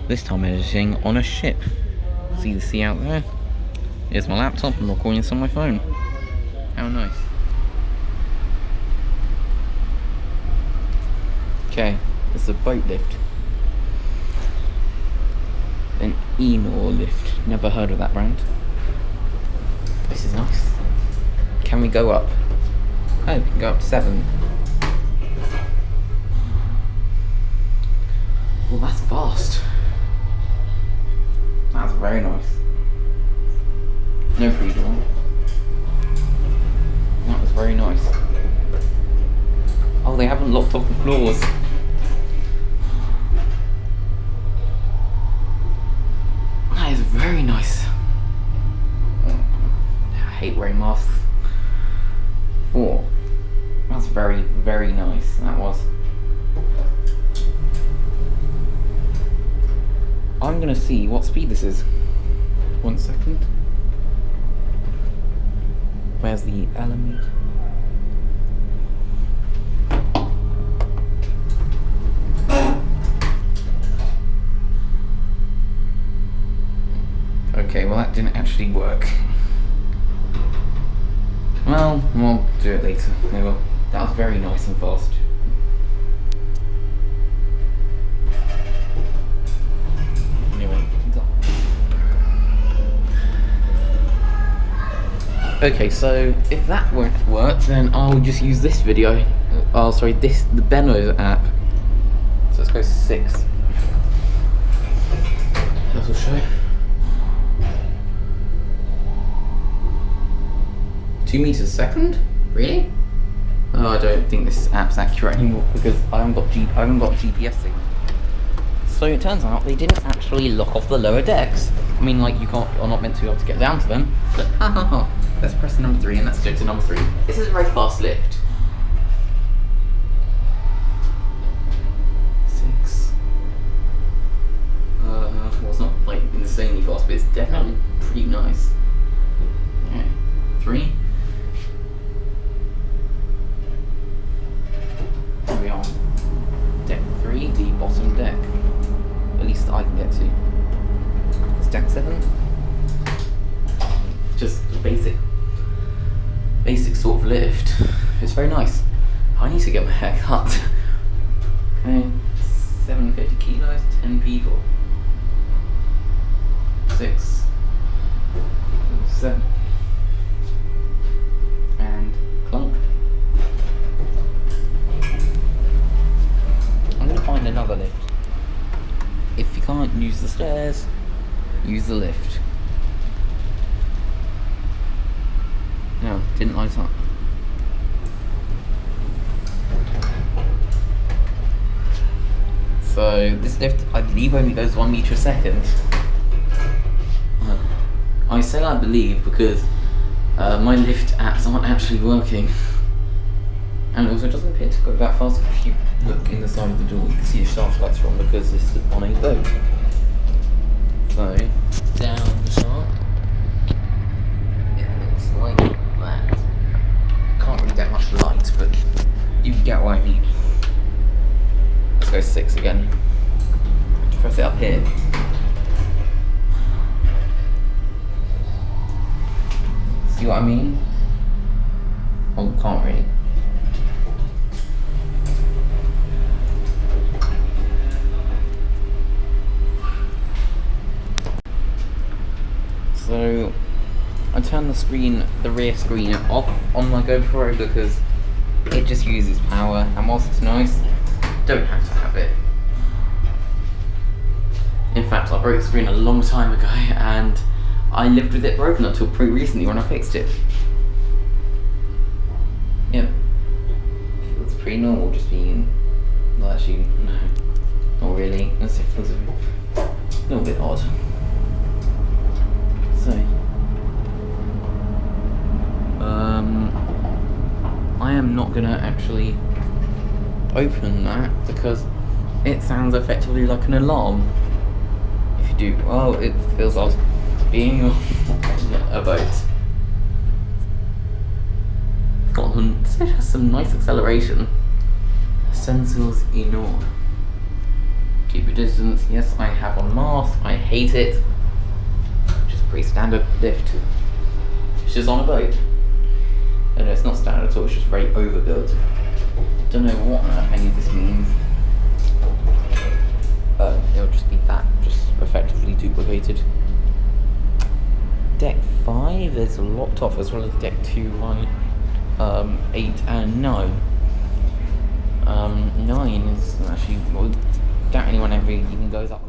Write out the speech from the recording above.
This time editing on a ship. See the sea out there? Here's my laptop, I'm recording this on my phone. How nice. Okay, this is a boat lift. An Enor lift. Never heard of that brand. This is nice. Can we go up? Oh, we can go up to 7. Well, that's fast. That's very nice. No freedom. That was very nice. Oh, they haven't locked off the floors. That is very nice. I hate wearing masks. 4. That's very, very nice. That was. I'm gonna see what speed this is. 1 second. Where's the element? Okay, well that didn't actually work. Well, we'll do it later. Anyway, that was very nice and fast. Anyway, okay, so if that won't work, then I'll just use this video. Oh, sorry, the Benno app. So let's go 6. That will show. 2 meters a second? Really? Oh, I don't think this app's accurate anymore because I haven't got GPS signal. So it turns out they didn't actually lock off the lower decks. I mean, like, you're not meant to be able to get down to them. But ha ha ha. Let's press number 3 and let's go to number 3. This is a very fast lift. 6. Well, it's not like insanely fast, but it's definitely pretty nice. Okay. 3. Here we are. Deck 3, the bottom deck. At least I can get to. It's deck 7. Just a basic sort of lift. It's very nice. I need to get my hair cut. Okay, 750 kilos, 10 people. 6, 7, and clunk. I'm gonna find another lift. If you can't use the stairs, use the lift. No, didn't light up. So this lift, I believe, only goes 1 meter a second. I say I believe because my lift apps aren't actually working. And it also doesn't appear to go that fast. If you look in the side of the door, you can see the shaft lights wrong because this is on a boat. So, down the shaft. It looks like that. Can't really get much light, but you get what I mean. Let's go 6 again. Press it up here. See what I mean? Oh, can't really. So I turn the rear screen off on my GoPro because it just uses power, and whilst it's nice, don't have to have it. In fact, I broke the screen a long time ago and I lived with it broken until pretty recently when I fixed it. Yeah, feels pretty normal just being, well actually, no, not really, it feels a little bit odd. So, I am not gonna actually open that because it sounds effectively like an alarm. If you do, well, it feels odd being on a boat. It has some nice acceleration. Sensors Enor. Keep your distance. Yes, I have on mask. I hate it. Just pretty standard lift. It's just on a boat. No, it's not standard at all. It's just very overbuilt. Don't know what any of this means. It'll just be that, just effectively duplicated. Deck 5, there's a lot off, as well as deck 2, 1, 8 and 9. 9 is actually, well, doubt anyone ever even goes up